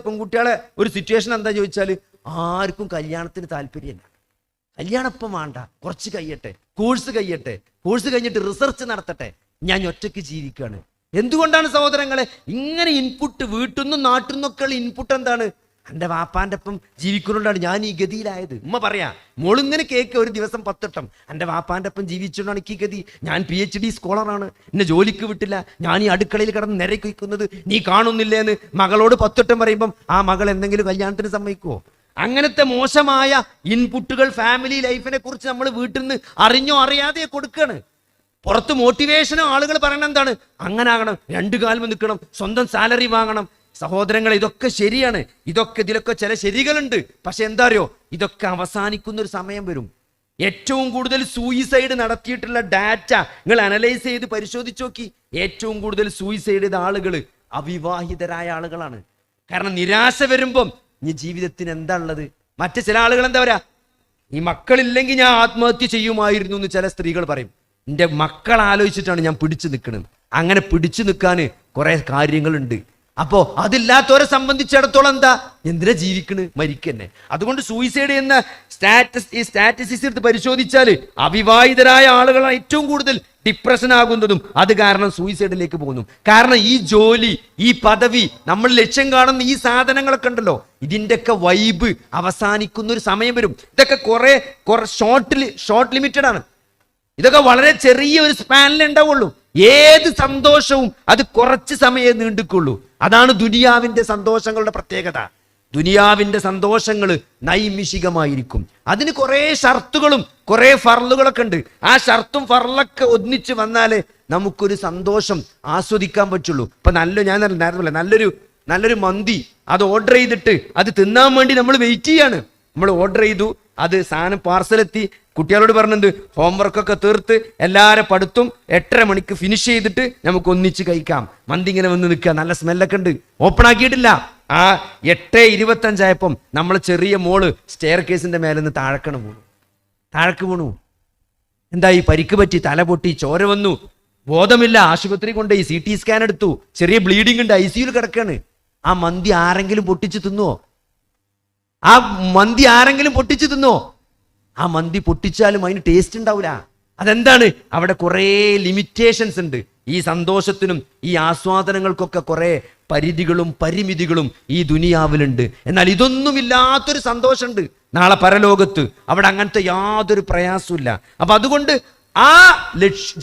പെൺകുട്ടികളെ ഒരു സിറ്റുവേഷൻ എന്താ ചോദിച്ചാൽ ആർക്കും കല്യാണത്തിന് താല്പര്യമില്ല. കല്യാണം ഇപ്പം വേണ്ട, കുറച്ച് കഴിയട്ടെ, കോഴ്സ് കഴിഞ്ഞിട്ട് റിസർച്ച് നടത്തട്ടെ, ഞാൻ ഒറ്റയ്ക്ക് ജീവിക്കുകയാണ്. എന്തുകൊണ്ടാണ് സഹോദരങ്ങളെ ഇങ്ങനെ ഇൻപുട്ട്? വീട്ടിൽ നിന്നും നാട്ടിൽ നിന്നൊക്കെയുള്ള ഇൻപുട്ട് എന്താണ്? എൻ്റെ വാപ്പാൻ്റെ ഒപ്പം ജീവിക്കുന്നതുകൊണ്ടാണ് ഞാൻ ഈ ഗതിയിലായത്. ഉമ്മ പറയാ, മോളിങ്ങനെ കേക്ക് ഒരു ദിവസം 10 വട്ടം, എൻ്റെ വാപ്പാൻ്റെ ഒപ്പം ജീവിച്ചുകൊണ്ടാണ് ഈ ഗതി. ഞാൻ PhD സ്കോളറാണ്, എന്നെ ജോലിക്ക് വിട്ടില്ല, ഞാൻ ഈ അടുക്കളയിൽ കിടന്ന് നിരക്കുന്നത് നീ കാണുന്നില്ലേന്ന് മകളോട് 10 വട്ടം പറയുമ്പം ആ മകൾ എന്തെങ്കിലും കല്യാണത്തിന് സമ്മതിക്കുമോ? അങ്ങനത്തെ മോശമായ ഇൻപുട്ടുകൾ ഫാമിലി ലൈഫിനെ കുറിച്ച് നമ്മൾ വീട്ടിൽ നിന്ന് അറിഞ്ഞോ അറിയാതെ കൊടുക്കുകയാണ്. പുറത്ത് മോട്ടിവേഷനോ ആളുകൾ പറയണത് എന്താണ്? അങ്ങനെ ആകണം, 2 കാലം നിൽക്കണം, സ്വന്തം സാലറി വാങ്ങണം. സഹോദരങ്ങൾ, ഇതൊക്കെ ശരിയാണ്, ഇതിലൊക്കെ ചില ശരികളുണ്ട്. പക്ഷെ എന്താ അറിയോ, ഇതൊക്കെ അവസാനിക്കുന്ന ഒരു സമയം വരും. ഏറ്റവും കൂടുതൽ സൂയിസൈഡ് നടത്തിയിട്ടുള്ള ഡാറ്റ നിങ്ങൾ അനലൈസ് ചെയ്ത് പരിശോധിച്ച് നോക്കി. ഏറ്റവും കൂടുതൽ സൂയിസൈഡ് ചെയ്ത ആളുകൾ അവിവാഹിതരായ ആളുകളാണ്. കാരണം നിരാശ വരുമ്പം ഈ ജീവിതത്തിന് എന്താ ഉള്ളത്? മറ്റു ചില ആളുകൾ എന്താ പറയാ, ഈ മക്കളില്ലെങ്കിൽ ഞാൻ ആത്മഹത്യ ചെയ്യുമായിരുന്നു എന്ന് ചില സ്ത്രീകൾ പറയും. എൻ്റെ മക്കൾ ആലോചിച്ചിട്ടാണ് ഞാൻ പിടിച്ചു നിൽക്കുന്നത്. അങ്ങനെ പിടിച്ചു നിൽക്കാൻ കുറെ കാര്യങ്ങളുണ്ട്. അപ്പോ അതില്ലാത്തവരെ സംബന്ധിച്ചിടത്തോളം എന്താ, എന്തിനാ ജീവിക്കണ്, മരിക്കന്നെ. അതുകൊണ്ട് സൂയിസൈഡ് എന്ന സ്റ്റാറ്റിസ്റ്റിക്സ് എടുത്ത് പരിശോധിച്ചാൽ അവിവാഹിതരായ ആളുകളാണ് ഏറ്റവും കൂടുതൽ ഡിപ്രഷൻ ആകുന്നതും അത് കാരണം സൂയിസൈഡിലേക്ക് പോകുന്നു. കാരണം ഈ ജോലി, ഈ പദവി, നമ്മൾ ലക്ഷ്യം കാണുന്ന ഈ സാധനങ്ങളൊക്കെ ഉണ്ടല്ലോ, ഇതിൻ്റെയൊക്കെ വൈബ് അവസാനിക്കുന്ന ഒരു സമയം വരും. ഇതൊക്കെ കുറെ ഷോർട്ട് ലിമിറ്റഡ് ആണ്. ഇതൊക്കെ വളരെ ചെറിയ ഒരു സ്പാനിൽ ഉണ്ടാവുള്ളൂ. ഏത് സന്തോഷവും അത് കുറച്ച് സമയം നീണ്ടിക്കുള്ളൂ. അതാണ് ദുനിയാവിന്റെ സന്തോഷങ്ങളുടെ പ്രത്യേകത. ദുനിയാവിന്റെ സന്തോഷങ്ങൾ നൈമിഷികമായിരിക്കും. അതിന് കുറെ ഷർത്തുകളും കുറെ ഫർളുകളൊക്കെ ഉണ്ട്. ആ ഷർത്തും ഫർളൊക്കെ ഒന്നിച്ച് വന്നാലേ നമുക്കൊരു സന്തോഷം ആസ്വദിക്കാൻ പറ്റുള്ളൂ. ഇപ്പൊ ഞാൻ നല്ലൊരു മന്തി അത് ഓർഡർ ചെയ്തിട്ട് അത് തിന്നാൻ വേണ്ടി നമ്മൾ വെയിറ്റ് ചെയ്യാണ്. നമ്മൾ ഓർഡർ ചെയ്തു, അത് സാധനം പാർസലെത്തി, കുട്ടികളോട് പറഞ്ഞത് ഹോംവർക്കൊക്കെ തീർത്ത് എല്ലാവരും പഠിത്തും 8:30 മണിക്ക് ഫിനിഷ് ചെയ്തിട്ട് നമുക്ക് ഒന്നിച്ച് കഴിക്കാം. മന്തി ഇങ്ങനെ വന്ന് നിൽക്കുക, നല്ല സ്മെല്ലൊക്കെ ഉണ്ട്, ഓപ്പൺ ആക്കിയിട്ടില്ല. ആ 8:25 ആയപ്പം നമ്മൾ ചെറിയ മോള് സ്റ്റെയർ കേസിന്റെ മേലെ നിന്ന് താഴേക്ക് വീണു. എന്തായി? പരിക്ക് പറ്റി, തല പൊട്ടി, ചോര വന്നു, ബോധമില്ല, ആശുപത്രി കൊണ്ടുപോയി CT സ്കാൻ എടുത്തു, ചെറിയ ബ്ലീഡിംഗ് ഉണ്ട്, ICUയിൽ കിടക്കാണ്. ആ മന്തി ആരെങ്കിലും പൊട്ടിച്ച് തിന്നുവോ? ആ മന്തി പൊട്ടിച്ചാലും അതിന് ടേസ്റ്റ് ഉണ്ടാവില്ല. അതെന്താണ്? അവിടെ കുറേ ലിമിറ്റേഷൻസ് ഉണ്ട്. ഈ സന്തോഷത്തിനും ഈ ആസ്വാദനങ്ങൾക്കൊക്കെ കുറെ പരിധികളും പരിമിതികളും ഈ ദുനിയാവിലുണ്ട്. എന്നാൽ ഇതൊന്നുമില്ലാത്തൊരു സന്തോഷമുണ്ട് നാളെ പരലോകത്ത്. അവിടെ അങ്ങനത്തെ യാതൊരു പ്രയാസമില്ല. അപ്പൊ അതുകൊണ്ട് ആ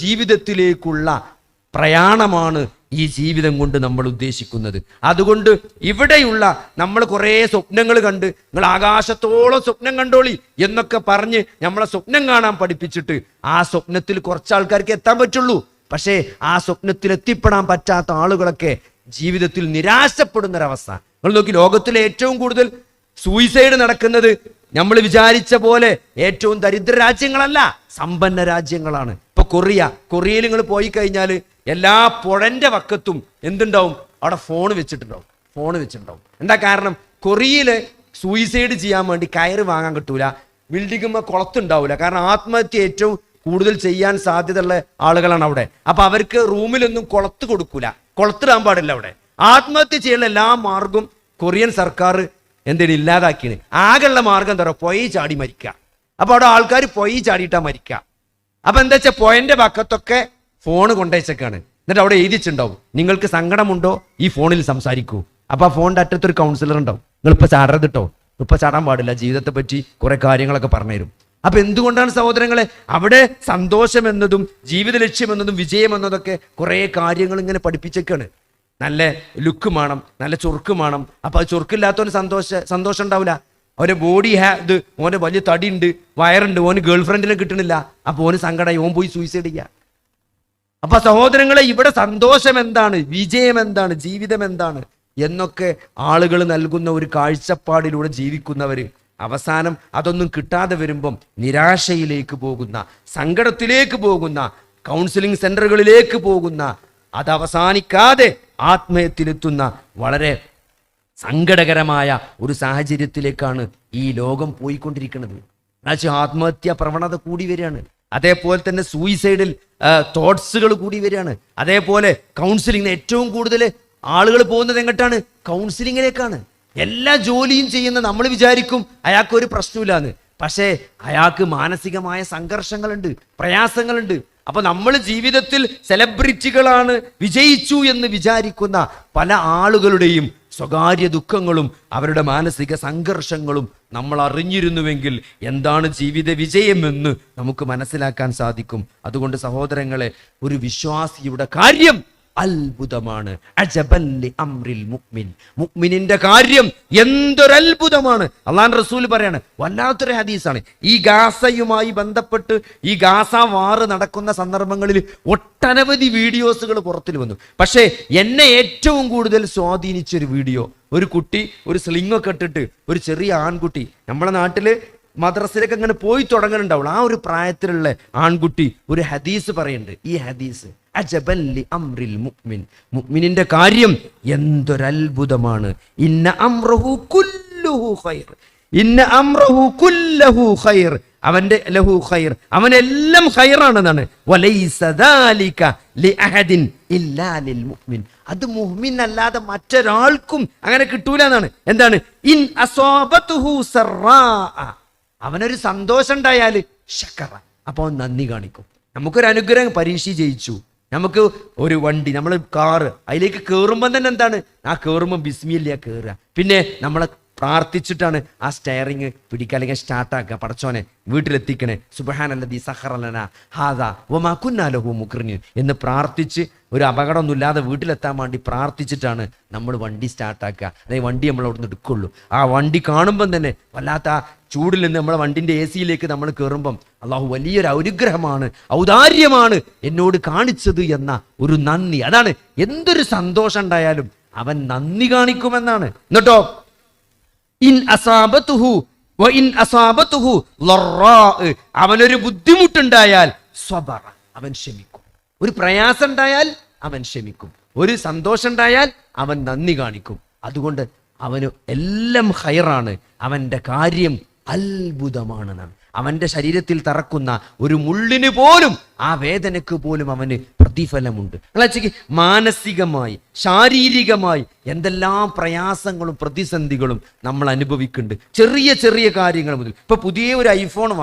ജീവിതത്തിലേക്കുള്ള പ്രയാണമാണ് ഈ ജീവിതം കൊണ്ട് നമ്മൾ ഉദ്ദേശിക്കുന്നത്. അതുകൊണ്ട് ഇവിടെയുള്ള നമ്മൾ കുറേ സ്വപ്നങ്ങൾ കണ്ട്, നിങ്ങൾ ആകാശത്തോളം സ്വപ്നം കണ്ടോളി എന്നൊക്കെ പറഞ്ഞ് നമ്മളെ സ്വപ്നം കാണാൻ പഠിപ്പിച്ചിട്ട് ആ സ്വപ്നത്തിൽ കുറച്ച് ആൾക്കാർക്ക് എത്താൻ പറ്റുള്ളൂ. പക്ഷേ ആ സ്വപ്നത്തിൽ എത്തിപ്പെടാൻ പറ്റാത്ത ആളുകളൊക്കെ ജീവിതത്തിൽ നിരാശപ്പെടുന്നൊരവസ്ഥ. നിങ്ങൾ നോക്കി, ലോകത്തിലെ ഏറ്റവും കൂടുതൽ സൂയിസൈഡ് നടക്കുന്നത് നമ്മൾ വിചാരിച്ച പോലെ ഏറ്റവും ദരിദ്ര രാജ്യങ്ങളല്ല, സമ്പന്ന രാജ്യങ്ങളാണ്. ഇപ്പൊ കൊറിയയിൽ നിങ്ങൾ പോയി കഴിഞ്ഞാൽ എല്ലാ പുഴന്റെ വക്കത്തും എന്തുണ്ടാവും? അവിടെ ഫോൺ വെച്ചിട്ടുണ്ടാവും. എന്താ കാരണം? കൊറിയയില് സൂയിസൈഡ് ചെയ്യാൻ വേണ്ടി കയറ് വാങ്ങാൻ കിട്ടൂല, ബിൽഡിംഗ് കുളത്തുണ്ടാവില്ല. കാരണം ആത്മഹത്യ ഏറ്റവും കൂടുതൽ ചെയ്യാൻ സാധ്യതയുള്ള ആളുകളാണ് അവിടെ. അപ്പൊ അവർക്ക് റൂമിലൊന്നും കുളത്ത് കൊടുക്കൂല, കുളത്തിടാൻ പാടില്ല. അവിടെ ആത്മഹത്യ ചെയ്യാനുള്ള എല്ലാ മാർഗവും കൊറിയൻ സർക്കാർ ഇല്ലാതാക്കിയാണ്. ആകെയുള്ള മാർഗം എന്താ പറയുക? പൊയി ചാടി മരിക്കുക. അപ്പൊ അവിടെ ആൾക്കാർ പൊയി ചാടിയിട്ടാ മരിക്കുക. അപ്പൊ എന്താ വെച്ചാൽ പൊയന്റെ പക്കത്തൊക്കെ ഫോണ് കൊണ്ടുവച്ചേക്കാണ്. എന്നിട്ട് അവിടെ എഴുതിച്ചിട്ടുണ്ടാവും, നിങ്ങൾക്ക് സങ്കടമുണ്ടോ ഈ ഫോണിൽ സംസാരിക്കൂ. അപ്പൊ ആ ഫോണിന്റെ അറ്റത്തൊരു കൗൺസിലർ ഉണ്ടാവും, നിങ്ങൾ ഇപ്പൊ ചാടരുതിട്ടോ, ഇപ്പൊ ചാടാൻ പാടില്ല, ജീവിതത്തെ പറ്റി കുറെ കാര്യങ്ങളൊക്കെ പറഞ്ഞുതരും. അപ്പൊ എന്തുകൊണ്ടാണ് സഹോദരങ്ങളെ അവിടെ സന്തോഷം എന്നതും ജീവിത ലക്ഷ്യം എന്നതും വിജയം എന്നതൊക്കെ കുറെ കാര്യങ്ങൾ ഇങ്ങനെ പഠിപ്പിച്ചേക്കാണ്. നല്ല ലുക്ക് വേണം, നല്ല ചൊറുക്ക് വേണം. അപ്പൊ അത് ചൊറുക്കില്ലാത്തവന് സന്തോഷം ഉണ്ടാവില്ല. അവന്റെ ബോഡി ഓന് വലിയ തടിയുണ്ട്, വയറുണ്ട്, ഓന് ഗേൾ ഫ്രണ്ടിനെ കിട്ടണില്ല, അപ്പൊ ഓന് സങ്കടമായി, ഓൻ പോയി സൂയിസൈഡ് ചെയ്യുക. അപ്പൊ സഹോദരങ്ങളെ, ഇവിടെ സന്തോഷം എന്താണ്, വിജയം എന്താണ്, ജീവിതം എന്താണ് എന്നൊക്കെ ആളുകൾ നൽകുന്ന ഒരു കാഴ്ചപ്പാടിലൂടെ ജീവിക്കുന്നവര് അവസാനം അതൊന്നും കിട്ടാതെ വരുമ്പം നിരാശയിലേക്ക് പോകുന്ന, സങ്കടത്തിലേക്ക് പോകുന്ന, കൗൺസിലിംഗ് സെന്ററുകളിലേക്ക് പോകുന്ന, അത് അവസാനിക്കാതെ ആത്മഹത്യയിലെത്തുന്ന വളരെ സങ്കടകരമായ ഒരു സാഹചര്യത്തിലേക്കാണ് ഈ ലോകം പോയിക്കൊണ്ടിരിക്കുന്നത്. ആത്മഹത്യ പ്രവണത കൂടി വരികയാണ്. അതേപോലെ തന്നെ സൂയിസൈഡിൽ തോട്ട്സുകൾ കൂടി വരികയാണ്. അതേപോലെ കൗൺസിലിംഗ് ഏറ്റവും കൂടുതൽ ആളുകൾ പോകുന്നത് എങ്ങോട്ടാണ്? കൗൺസിലിങ്ങിലേക്കാണ്. എല്ലാ ജോലിയും ചെയ്യുന്ന നമ്മൾ വിചാരിക്കും അയാൾക്കൊരു പ്രശ്നമില്ലാന്ന്. പക്ഷേ അയാൾക്ക് മാനസികമായ സംഘർഷങ്ങളുണ്ട്, പ്രയാസങ്ങളുണ്ട്. അപ്പൊ നമ്മൾ ജീവിതത്തിൽ സെലിബ്രിറ്റികളാണ്, വിജയിച്ചു എന്ന് വിചാരിക്കുന്ന പല ആളുകളുടെയും സ്വകാര്യ ദുഃഖങ്ങളും അവരുടെ മാനസിക സംഘർഷങ്ങളും നമ്മൾ അറിഞ്ഞിരുന്നുവെങ്കിൽ എന്താണ് ജീവിത വിജയമെന്ന് നമുക്ക് മനസ്സിലാക്കാൻ സാധിക്കും. അതുകൊണ്ട് സഹോദരങ്ങളെ, ഒരു വിശ്വാസിയുടെ കാര്യം അത്ഭുതമാണ്. അജബൻ ലി അംറിൽ മുഅ്മിൻ, മുഅ്മിനിന്റെ കാര്യം എന്തൊരത്ഭുതമാണ്. അല്ലാഹുവിന്റെ റസൂൽ പറയാണ്, വല്ലാത്തൊരു ഹദീസാണ്. ഈ ഗാസയുമായി ബന്ധപ്പെട്ട് ഈ ഗാസ വാറ് നടക്കുന്ന സന്ദർഭങ്ങളിൽ ഒട്ടനവധി വീഡിയോസുകൾ പുറത്തിൽ വന്നു. പക്ഷേ എന്നെ ഏറ്റവും കൂടുതൽ സ്വാധീനിച്ചൊരു വീഡിയോ, ഒരു കുട്ടി ഒരു സ്ലിങ്ങൊക്കെ ഇട്ടിട്ട്, ഒരു ചെറിയ ആൺകുട്ടി, നമ്മളെ നാട്ടില് മദ്രസയിലേക്ക് അങ്ങനെ പോയി തുടങ്ങലുണ്ടാവുള്ളൂ, ആ ഒരു പ്രായത്തിലുള്ള ആൺകുട്ടി ഒരു ഹദീസ് പറയുന്നുണ്ട്. ഈ ഹദീസ് അജബൻ ലി അംറിൽ മുഅ്മിൻ, മുഅ്മിനിന്റെ കാര്യം എന്തൊരത്ഭുതമാണ്. ഇന്ന അംറഹു കുല്ലുഹു ഖൈർ, ഇന്ന അംറഹു കുല്ലഹു ഖൈർ, അവന്റെ ലഹു ഖൈർ, അവനെല്ലാം ഖൈറാണെന്നാണ്. വലൈസ ദാലിക ലിഅഹദിൻ ഇല്ലാ ലിൽ മുഅ്മിൻ, അത് മുഅ്മിൻ അല്ലാതെ മറ്റൊരാൾക്കും അങ്ങനെ കിട്ടൂല എന്നാണ്. എന്താണ്? ഇൻ അസാബതുഹു സറാ, അവനൊരു സന്തോഷം ഉണ്ടായാൽ ശക്കറ, അപ്പോൾ നന്ദി കാണിക്കും. നമുക്കൊരു അനുഗ്രഹം, പരീക്ഷ ജയിച്ചു, നമുക്ക് ഒരു വണ്ടി, നമ്മൾ കാറ്, അതിലേക്ക് കയറുമ്പോൾ തന്നെ എന്താണ്, ആ കയറുമ്പോൾ ബിസ്മില്ലാ കയറുക. പിന്നെ നമ്മളെ പ്രാർത്ഥിച്ചിട്ടാണ് ആ സ്റ്റെയറിങ് പിടിക്കുക, അല്ലെങ്കിൽ സ്റ്റാർട്ടാക്കുക. പടച്ചോനെ വീട്ടിലെത്തിക്കണേ, സുബ്ഹാനല്ലദീ സഖറ ലനാ ഹാദാ വമാ കുന്നാ ലഹു മുഖ്രിനീൻ എന്ന് പ്രാർത്ഥിച്ച്, ഒരു അപകടമൊന്നുമില്ലാതെ വീട്ടിലെത്താൻ വേണ്ടി പ്രാർത്ഥിച്ചിട്ടാണ് നമ്മൾ വണ്ടി സ്റ്റാർട്ടാക്കുക, അല്ലെങ്കിൽ വണ്ടി നമ്മൾ അവിടെ നിന്ന് എടുക്കുള്ളൂ. ആ വണ്ടി കാണുമ്പം തന്നെ വല്ലാത്ത ആ ചൂടിൽ നിന്ന് നമ്മളെ വണ്ടിൻ്റെ എ സിയിലേക്ക് നമ്മൾ കയറുമ്പം അള്ളാഹു വലിയൊരു അനുഗ്രഹമാണ്, ഔദാര്യമാണ് എന്നോട് കാണിച്ചത് എന്ന ഒരു നന്ദി. അതാണ്, എന്തൊരു സന്തോഷം ഉണ്ടായാലും അവൻ നന്ദി കാണിക്കുമെന്നാണ്. എന്നിട്ടോ ഇൻ അസാബതുഹു വ ഇൻ അസാബതുഹു ലറാ, അവനൊരു ബുദ്ധിമുട്ടുണ്ടായാൽ സ്വബറ, അവൻ ക്ഷമിക്കും. ഒരു പ്രയാസം ഉണ്ടായാൽ അവൻ ക്ഷമിക്കും. ഒരു സന്തോഷം ഉണ്ടായാൽ അവൻ നന്ദി കാണിക്കും. അതുകൊണ്ട് അവന് എല്ലാം ഖൈറാണ്, അവന്റെ കാര്യം അത്ഭുതമാണെന്നാണ്. അവന്റെ ശരീരത്തിൽ തറക്കുന്ന ഒരു മുള്ളിന് പോലും, ആ വേദനയ്ക്ക് പോലും അവന് പ്രതിഫലമുണ്ട്. മാനസികമായി ശാരീരികമായി എന്തെല്ലാം പ്രയാസങ്ങളും പ്രതിസന്ധികളും നമ്മൾ അനുഭവിക്കുന്നുണ്ട്. ചെറിയ ചെറിയ കാര്യങ്ങൾ മുതൽ. ഇപ്പൊ പുതിയ ഒരു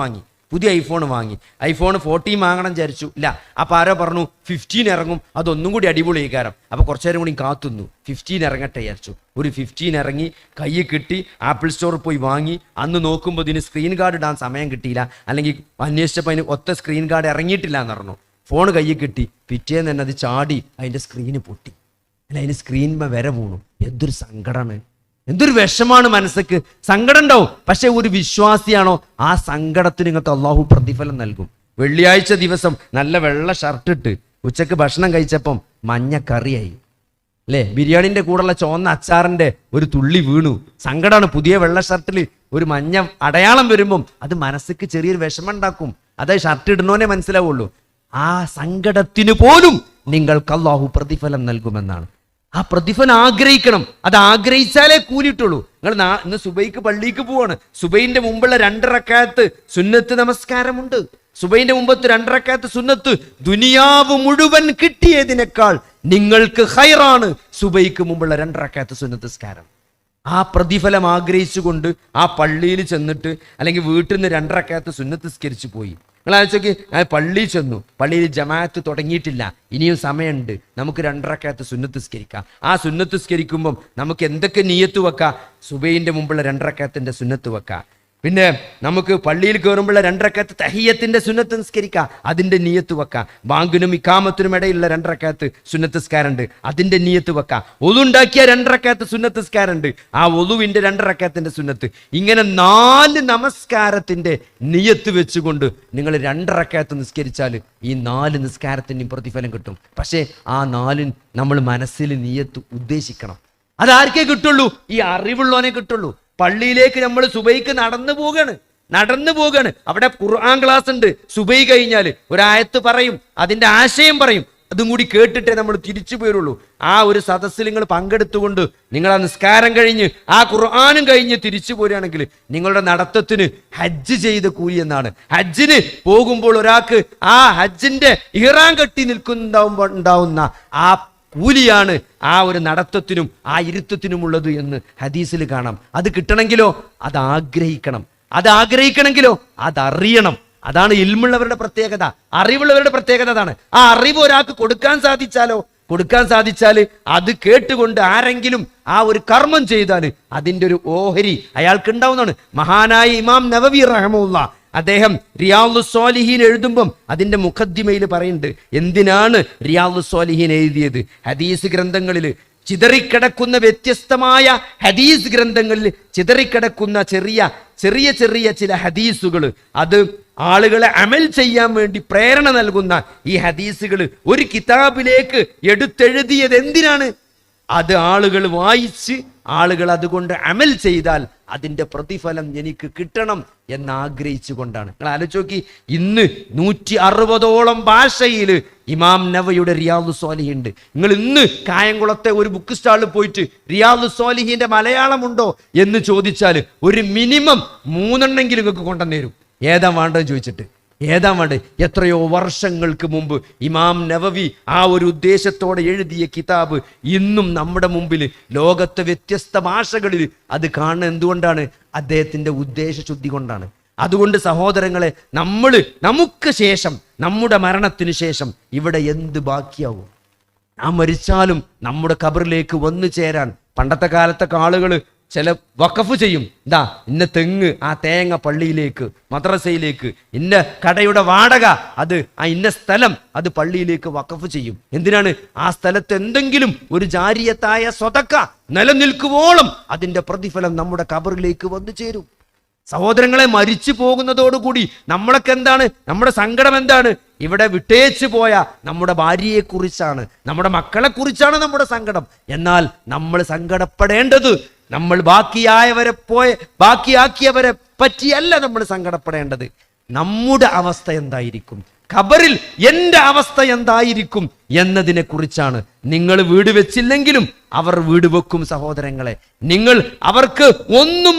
പുതിയ ഐഫോൺ വാങ്ങി, ഐഫോൺ 14 വാങ്ങണം വിചാരിച്ചു, ഇല്ല. അപ്പൊ ആരോ പറഞ്ഞു 15 ഇറങ്ങും, അതൊന്നും കൂടി അടിപൊളി കാരം. അപ്പൊ കുറച്ചു നേരം കൂടി കാത്തുന്നു, 15 ഇറങ്ങട്ടെ വിചാരിച്ചു. ഒരു 15 ഇറങ്ങി, കൈ കിട്ടി, ആപ്പിൾ സ്റ്റോറിൽ പോയി വാങ്ങി. അന്ന് നോക്കുമ്പോൾ ഇതിന് സ്ക്രീൻ ഗാർഡ് ഇടാൻ സമയം കിട്ടിയില്ല, അല്ലെങ്കിൽ അന്വേഷിച്ചപ്പോൾ അതിന് ഒത്ത സ്ക്രീൻ ഗാർഡ് ഇറങ്ങിയിട്ടില്ല എന്ന് പറഞ്ഞു. ഫോൺ കയ്യിൽ കിട്ടി, പിറ്റേന്ന് തന്നെ അത് ചാടി അതിന്റെ സ്ക്രീന് പൊട്ടി, അല്ല അതിന് സ്ക്രീനിന്മേ വര വീണു. എന്തൊരു സങ്കടമാണ്, എന്തൊരു വിഷമാണ് മനസ്സക്ക്. സങ്കടം ഉണ്ടാവും, പക്ഷെ ഒരു വിശ്വാസിയാണോ ആ സങ്കടത്തിന് ഇങ്ങനത്തെ അള്ളാഹു പ്രതിഫലം നൽകും. വെള്ളിയാഴ്ച ദിവസം നല്ല വെള്ള ഷർട്ട് ഇട്ട് ഉച്ചക്ക് ഭക്ഷണം കഴിച്ചപ്പം മഞ്ഞ കറിയായി, അല്ലേ? ബിരിയാണിന്റെ കൂടെയുള്ള ചുവന്ന അച്ചാറിന്റെ ഒരു തുള്ളി വീണു. സങ്കടമാണ്. പുതിയ വെള്ള ഷർട്ടിൽ ഒരു മഞ്ഞ അടയാളം വരുമ്പം അത് മനസ്സക്ക് ചെറിയൊരു വിഷമം ഉണ്ടാക്കും. അത് ഷർട്ട് ഇടുന്നോനെ മനസ്സിലാവുള്ളൂ. ആ സങ്കടത്തിന് പോലും നിങ്ങൾക്ക് അള്ളാഹു പ്രതിഫലം നൽകുമെന്നാണ്. ആ പ്രതിഫലം ആഗ്രഹിക്കണം. അത് ആഗ്രഹിച്ചാലേ കൂലിട്ടുള്ളൂ. നിങ്ങൾ ഇന്ന് സുബൈക്ക് പള്ളിക്ക് പോവാണ്, സുബൈന്റെ മുമ്പുള്ള 2 റക്അത്ത് സുന്നത്ത് നമസ്കാരമുണ്ട്. സുബൈന്റെ മുമ്പത്തെ 2 റക്അത്ത് സുന്നത്ത് ദുനിയാവ് മുഴുവൻ കിട്ടിയതിനേക്കാൾ നിങ്ങൾക്ക് ഖൈറാണ് സുബൈക്ക് മുമ്പുള്ള 2 റക്അത്ത് സുന്നത്ത് നിസ്കാരം. ആ പ്രതിഫലം ആഗ്രഹിച്ചുകൊണ്ട് ആ പള്ളിയിൽ ചെന്നിട്ട്, അല്ലെങ്കിൽ വീട്ടിൽ നിന്ന് 2 റക്അത്ത് സുന്നത്ത് നിസ്കരിച്ചു പോയി. നിങ്ങൾ ആലോചിച്ച് നോക്കി, പള്ളിയിൽ ചെന്നു, പള്ളിയിൽ ജമാഅത്ത് തുടങ്ങിയിട്ടില്ല, ഇനിയും സമയമുണ്ട്, നമുക്ക് 2 റക്അത്ത് സുന്നത്ത് നിസ്കരിക്കാം. ആ സുന്നത്ത് നിസ്കരിക്കുമ്പം നമുക്ക് എന്തൊക്കെ നിയ്യത്ത് വെക്കാം? സുബൈന്റെ മുമ്പുള്ള 2 റക്അത്തിന്റെ സുന്നത്ത് വെക്കാം. പിന്നെ നമുക്ക് പള്ളിയിൽ കയറുമ്പോഴുള്ള 2 റക്അത്ത് തഹിയ്യത്തിന്റെ സുന്നത്ത് നിസ്കരിക്കാം, അതിന്റെ നിയ്യത്ത് വെക്കാം. ബാങ്കിനും ഇഖാമത്തിനും ഇടയിലുള്ള 2 റക്അത്ത് സുന്നത്ത് നിസ്കാരമുണ്ട്, അതിന്റെ നിയ്യത്ത് വെക്കാം. ഒളു ഉണ്ടാക്കിയ 2 റക്അത്ത് സുന്നത്ത് നിസ്കാരമുണ്ട്, ആ ഒളുവിന്റെ 2 റക്അത്തിന്റെ സുന്നത്ത്. ഇങ്ങനെ 4 നമസ്കാരത്തിന്റെ നിയ്യത്ത് വെച്ചുകൊണ്ട് നിങ്ങൾ 2 റക്അത്ത് നിസ്കരിച്ചാൽ ഈ 4 നിസ്കാരത്തിൻ്റെയും പ്രതിഫലം കിട്ടും. പക്ഷേ ആ 4 നമ്മൾ മനസ്സിൽ നിയ്യത്ത് ഉദ്ദേശിക്കണം. അതാർക്കേ കിട്ടുള്ളൂ? ഈ അറിവുള്ളവനെ കിട്ടുള്ളൂ. പള്ളിയിലേക്ക് നമ്മൾ സുബൈക്ക് നടന്നു പോവുകയാണ്. അവിടെ ഖുർആൻ ക്ലാസ് ഉണ്ട്. സുബൈ കഴിഞ്ഞാൽ ഒരായത്ത് പറയും, അതിന്റെ ആശയം പറയും, അതും കൂടി കേട്ടിട്ടേ നമ്മൾ തിരിച്ചു പോരുള്ളൂ. ആ ഒരു സദസ്സിൽ നിങ്ങൾ പങ്കെടുത്തുകൊണ്ട് നിങ്ങൾ ആ നിസ്കാരം കഴിഞ്ഞ് ആ ഖുർആനും കഴിഞ്ഞ് തിരിച്ചു പോരുകയാണെങ്കിൽ നിങ്ങളുടെ നടത്തത്തിന് ഹജ്ജ് ചെയ്ത കൂലി എന്നാണ്. ഹജ്ജിന് പോകുമ്പോൾ ഒരാൾക്ക് ആ ഹജ്ജിന്റെ ഇഹ്റാം കെട്ടി നിൽക്കുന്നുണ്ടാവുന്ന ആ കൂലിയാണ് ആ ഒരു നടത്തത്തിനും ആ ഇരുത്തത്തിനുമുള്ളത് എന്ന് ഹദീസിൽ കാണാം. അത് കിട്ടണമെങ്കിലോ അത് ആഗ്രഹിക്കണമെങ്കിലോ അതറിയണം. അതാണ് ഇൽമുള്ളവരുടെ പ്രത്യേകത, അറിവുള്ളവരുടെ പ്രത്യേകത അതാണ്. ആ അറിവ് ഒരാൾക്ക് കൊടുക്കാൻ സാധിച്ചാൽ അത് കേട്ടുകൊണ്ട് ആരെങ്കിലും ആ ഒരു കർമ്മം ചെയ്താൽ അതിൻ്റെ ഒരു ഓഹരി അയാൾക്ക് ഉണ്ടാവുന്നതാണ്. മഹാനായ ഇമാം നവവി റഹ്മത്തുള്ളാഹി അദ്ദേഹം റിയാദുസ് സ്വാലിഹീൻ എഴുതുമ്പം അതിൻ്റെ മുഖദ്ദിമയിൽ പറയുന്നുണ്ട് എന്തിനാണ് റിയാദുസ് സ്വാലിഹീൻ എഴുതിയത്. ഹദീസ് ഗ്രന്ഥങ്ങളിൽ ചിതറിക്കിടക്കുന്ന വ്യത്യസ്തമായ ഹദീസ് ഗ്രന്ഥങ്ങളിൽ ചിതറിക്കിടക്കുന്ന ചെറിയ ചില ഹദീസുകൾ, അത് ആളുകളെ അമൽ ചെയ്യാൻ വേണ്ടി പ്രേരണ നൽകുന്ന ഈ ഹദീസുകൾ ഒരു കിതാബിലേക്ക് എടുത്തെഴുതിയത് എന്തിനാണ്? അത് ആളുകൾ വായിച്ച് ആളുകൾ അതുകൊണ്ട് അമൽ ചെയ്താൽ അതിൻ്റെ പ്രതിഫലം എനിക്ക് കിട്ടണം എന്നാഗ്രഹിച്ചു കൊണ്ടാണ്. നിങ്ങൾ ആലോചിച്ച് നോക്കി, ഇന്ന് 160ഓളം ഭാഷയിൽ ഇമാം നവവിയുടെ റിയാദുസ് സ്വാലിഹീൻ ഉണ്ട്. നിങ്ങൾ ഇന്ന് കായംകുളത്തെ ഒരു ബുക്ക് സ്റ്റാളിൽ പോയിട്ട് റിയാദുസ് സ്വാലിഹീന്റെ മലയാളമുണ്ടോ എന്ന് ചോദിച്ചാൽ ഒരു മിനിമം 3 നിങ്ങൾക്ക് കൊണ്ടുവന്നേരും. ഏതാ വേണ്ടെന്ന് ചോദിച്ചിട്ട് എത്രയോ വർഷങ്ങൾക്ക് മുമ്പ് ഇമാം നവവി ആ ഒരു ഉദ്ദേശത്തോടെ എഴുതിയ കിതാബ് ഇന്നും നമ്മുടെ മുമ്പിൽ ലോകത്തെ വ്യത്യസ്ത ഭാഷകളിൽ അത് കാണുന്നത് എന്തുകൊണ്ടാണ്? അദ്ദേഹത്തിന്റെ ഉദ്ദേശശുദ്ധി കൊണ്ടാണ്. അതുകൊണ്ട് സഹോദരങ്ങളെ, നമുക്ക് ശേഷം, നമ്മുടെ മരണത്തിന് ശേഷം ഇവിടെ എന്ത് ബാക്കിയാവും? ആ മരിച്ചാലും നമ്മുടെ ഖബറിലേക്ക് വന്നു ചേരാൻ പണ്ടത്തെ കാലത്തൊക്കെ ആളുകൾ ചില വഖഫ് ചെയ്യും. ഇന്ന തെങ്ങ്, ആ തേങ്ങ പള്ളിയിലേക്ക്, മദ്രസയിലേക്ക്, ഇന്ന കടയുടെ വാടക, അത് ആ ഇന്ന സ്ഥലം, അത് പള്ളിയിലേക്ക് വഖഫ് ചെയ്യും. എന്തിനാണ്? ആ സ്ഥലത്ത് എന്തെങ്കിലും ഒരു ജാരിയത്തായ സ്വതക്ക നിലനിൽക്കുവോളം അതിന്റെ പ്രതിഫലം നമ്മുടെ ഖബറിലേക്ക് വന്നു ചേരും. സഹോദരങ്ങളെ, മരിച്ചു പോകുന്നതോടുകൂടി നമ്മളൊക്കെ എന്താണ്? നമ്മുടെ സങ്കടം എന്താണ്? ഇവിടെ വിട്ടേച്ചു പോയ നമ്മുടെ ഭാര്യയെ കുറിച്ചാണ്, നമ്മുടെ മക്കളെ കുറിച്ചാണ് നമ്മുടെ സങ്കടം. എന്നാൽ നമ്മൾ സങ്കടപ്പെടേണ്ടത് നമ്മൾ ബാക്കിയാക്കിയവരെ പറ്റിയല്ല നമ്മൾ സങ്കടപ്പെടേണ്ടത്. നമ്മുടെ അവസ്ഥ എന്തായിരിക്കും, ഖബറിൽ എൻ്റെ അവസ്ഥ എന്തായിരിക്കും എന്നതിനെ കുറിച്ചാണ്. നിങ്ങൾ വീട് വെച്ചില്ലെങ്കിലും അവർ വീട് വെക്കും സഹോദരങ്ങളെ. നിങ്ങൾ അവർക്ക് ഒന്നും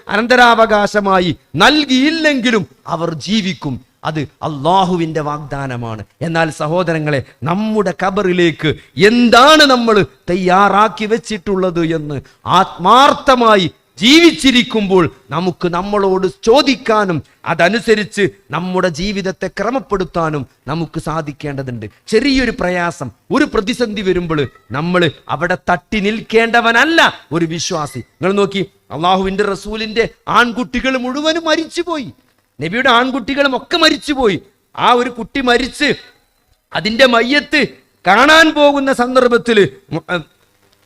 അനന്തരാവകാശമായി നൽകിയില്ലെങ്കിലും അവർ ജീവിക്കും. അത് അള്ളാഹുവിൻ്റെ വാഗ്ദാനമാണ്. എന്നാൽ സഹോദരങ്ങളെ, നമ്മുടെ ഖബറിലേക്ക് എന്താണ് നമ്മൾ തയ്യാറാക്കി വെച്ചിട്ടുള്ളത് എന്ന് ആത്മാർത്ഥമായി ജീവിച്ചിരിക്കുമ്പോൾ നമുക്ക് നമ്മളോട് ചോദിക്കാനും അതനുസരിച്ച് നമ്മുടെ ജീവിതത്തെ ക്രമപ്പെടുത്താനും നമുക്ക് സാധിക്കേണ്ടതുണ്ട്. ചെറിയൊരു പ്രയാസം, ഒരു പ്രതിസന്ധി വരുമ്പോൾ നമ്മൾ അവിടെ തട്ടി നിൽക്കേണ്ടവനല്ല ഒരു വിശ്വാസി. നിങ്ങൾ നോക്കി, അള്ളാഹുവിൻ്റെ റസൂലിൻ്റെ ആൺകുട്ടികൾ മുഴുവനും മരിച്ചുപോയി. നബിയുടെ ആൺകുട്ടികളും ഒക്കെ മരിച്ചുപോയി. ആ ഒരു കുട്ടി മരിച്ച് അതിൻ്റെ മയ്യത്ത് കാണാൻ പോകുന്ന സന്ദർഭത്തിൽ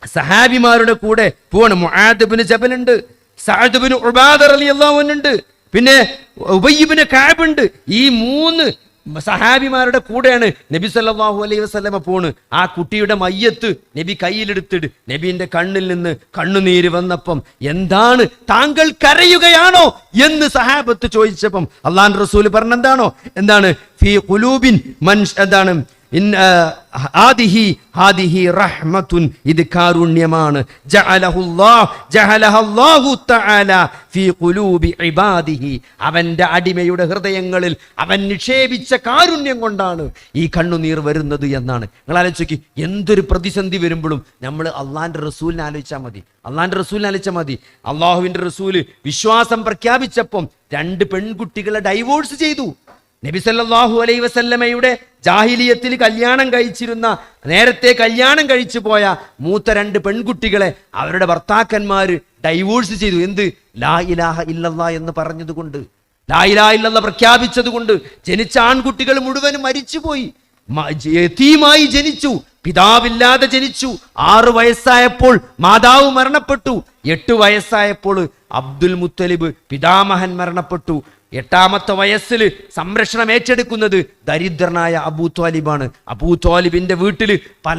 സഹാബിമാരുടെ കൂടെ പോവാണ്. മുആദ് ഇബ്നു ജബൽ ഉണ്ട്, സഅദ് ഇബ്നു ഉബാദ റളിയല്ലാഹു അൻഹു ഉണ്ട്, പിന്നെ ഉബയ്യ് ഇബ്നു കഅബ് ഉണ്ട്. ഈ 3 സഹാബിമാരുടെ കൂടെയാണ് നബി സല്ലല്ലാഹു അലൈഹി വസല്ലമ പോണ്. ആ കുട്ടിയുടെ മയ്യത്ത് നബി കയ്യിലെടുത്തിട്ട് നബിന്റെ കണ്ണിൽ നിന്ന് കണ്ണുനീര് വന്നപ്പം, എന്താണ് താങ്കൾ കരയുകയാണോ എന്ന് സഹാബത്ത് ചോദിച്ചപ്പം അള്ളാഹുവിന്റെ റസൂൽ പറഞ്ഞെന്താണോ, എന്താണ് ഫീ ഖുലൂബിൻ മൻ, എന്താണ് ഹാദിഹി റഹ്മത്തുൻ, ഇത് കാരുണ്യമാണ്. ജഅലഹല്ലാഹു തആല ഫീ ഖുലൂബി ഇബാദിഹി, അവന്റെ അടിമയുടെ ഹൃദയങ്ങളിൽ അവൻ നിക്ഷേപിച്ച കാരുണ്യം കൊണ്ടാണ് ഈ കണ്ണുനീർ വരുന്നത് എന്നാണ്. നിങ്ങൾ ആലോചിക്ക്, എന്തൊരു പ്രതിസന്ധി വരുമ്പോഴും നമ്മൾ അള്ളാഹിന്റെ റസൂലിനെ ആലോചിച്ചാൽ മതി. അള്ളാഹുവിന്റെ റസൂല് വിശ്വാസം പ്രഖ്യാപിച്ചപ്പം 2 പെൺകുട്ടികളെ ഡൈവോഴ്സ് ചെയ്തു. നബി സല്ലല്ലാഹു അലൈഹി വസല്ലമയുടെ ജാഹിലിയത്തിൽ നേരത്തെ കല്യാണം കഴിച്ചു പോയ മൂത്ത 2 പെൺകുട്ടികളെ അവരുടെ ഭർത്താക്കന്മാര് ഡൈവോഴ്സ് ചെയ്തു. എന്ത്? ലാ ഇലാഹ ഇല്ലല്ലാഹ് എന്ന് പറഞ്ഞതുകൊണ്ട്, ലാ ഇലാഹ ഇല്ലല്ലാഹ് പ്രഖ്യാപിച്ചതുകൊണ്ട് ജനിച്ച ആൺകുട്ടികൾ മുഴുവനും മരിച്ചുപോയി, യതീമായി ജനിച്ചു, പിതാവില്ലാതെ ജനിച്ചു. 6 വയസ്സായപ്പോൾ മാതാവ് മരണപ്പെട്ടു. 8 വയസ്സായപ്പോൾ അബ്ദുൽ മുത്തലിബ് പിതാമഹൻ മരണപ്പെട്ടു. 8ാമത്തെ വയസ്സിൽ സംരക്ഷണം ഏറ്റെടുക്കുന്നത് ദരിദ്രനായ അബൂ ത്വാലിബാണ്. അബൂ ത്വാലിബിന്റെ വീട്ടിൽ പല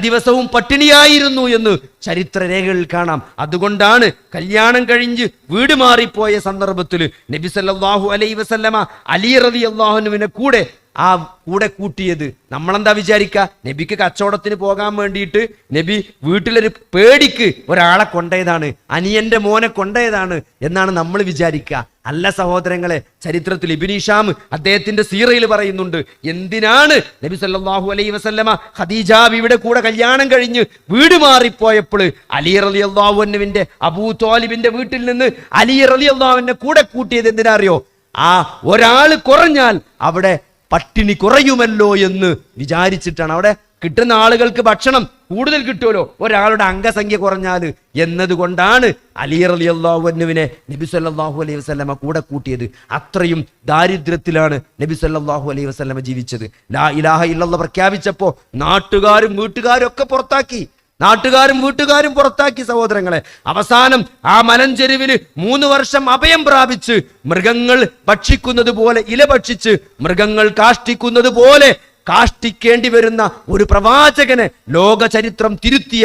ദിവസവും പട്ടിണിയായിരുന്നു എന്ന് ചരിത്രരേഖകളിൽ കാണാം. അതുകൊണ്ടാണ് കല്യാണം കഴിഞ്ഞ് വീട് മാറിപ്പോയ സന്ദർഭത്തിൽ നബി സല്ലല്ലാഹു അലൈഹി വസല്ലമ അലി റളിയല്ലാഹു അൻഹുവിനെ കൂടെ ആ കൂടെ കൂട്ടിയത്. നമ്മളെന്താ വിചാരിക്കുക, നബിക്ക് കച്ചവടത്തിന് പോകാൻ വേണ്ടിയിട്ട് നബി വീട്ടിലൊരു പേടിക്ക് ഒരാളെ കൊണ്ടതാണ്, അനിയന്റെ മോനെ കൊണ്ടതാണ് എന്നാണ് നമ്മൾ വിചാരിക്കുക. അല്ല സഹോദരങ്ങളെ, ചരിത്രത്തിൽ ഇബ്നു ഹിശാം അദ്ദേഹത്തിന്റെ സീറയിൽ പറയുന്നുണ്ട്, എന്തിനാണ് നബി സല്ലല്ലാഹു അലൈഹി വസല്ലമ ഖദീജ ബിവിയുടെ കൂടെ കല്യാണം കഴിഞ്ഞ് വീട് മാറിപ്പോയപ്പോൾ അലി റളിയല്ലാഹു അൻഹുവിന്റെ അബൂ ത്വാലിബിന്റെ വീട്ടിൽ നിന്ന് അലി റളിയല്ലാഹു അൻഹു കൂടെ കൂട്ടിയത് എന്തിനാ അറിയോ? ആ ഒരാള് കുറഞ്ഞാൽ അവിടെ പട്ടിണി കുറയുമല്ലോ എന്ന് വിചാരിച്ചിട്ടാണ്. അവിടെ കിട്ടുന്ന ആളുകൾക്ക് ഭക്ഷണം കൂടുതൽ കിട്ടുമല്ലോ ഒരാളുടെ അംഗസംഖ്യ കുറഞ്ഞാൽ എന്നതുകൊണ്ടാണ് അലി റളിയല്ലാഹു അൻഹുവിനെ നബി സല്ലല്ലാഹു അലൈഹി വസല്ലമ കൂടെ കൂട്ടിയത്. അത്രയും ദാരിദ്ര്യത്തിലാണ് നബി സല്ലല്ലാഹു അലൈഹി വസല്ലമ ജീവിച്ചത്. ലാ ഇലാഹ ഇല്ലല്ലാഹ് പ്രഖ്യാപിച്ചപ്പോൾ നാട്ടുകാരും വീട്ടുകാരും ഒക്കെ പുറത്താക്കി, നാട്ടുകാരും വീട്ടുകാരും പുറത്താക്കി സഹോദരങ്ങളെ. അവസാനം ആ മലഞ്ചെരുവില് 3 വർഷം അഭയം പ്രാപിച്ച് മൃഗങ്ങൾ ഭക്ഷിക്കുന്നത് പോലെ, ഇല ഭക്ഷിച്ച് മൃഗങ്ങൾ കാഷ്ടിക്കുന്നത് പോലെ കാഷ്ടിക്കേണ്ടി വരുന്ന ഒരു പ്രവാചകനെ ലോക ചരിത്രം തിരുത്തിയ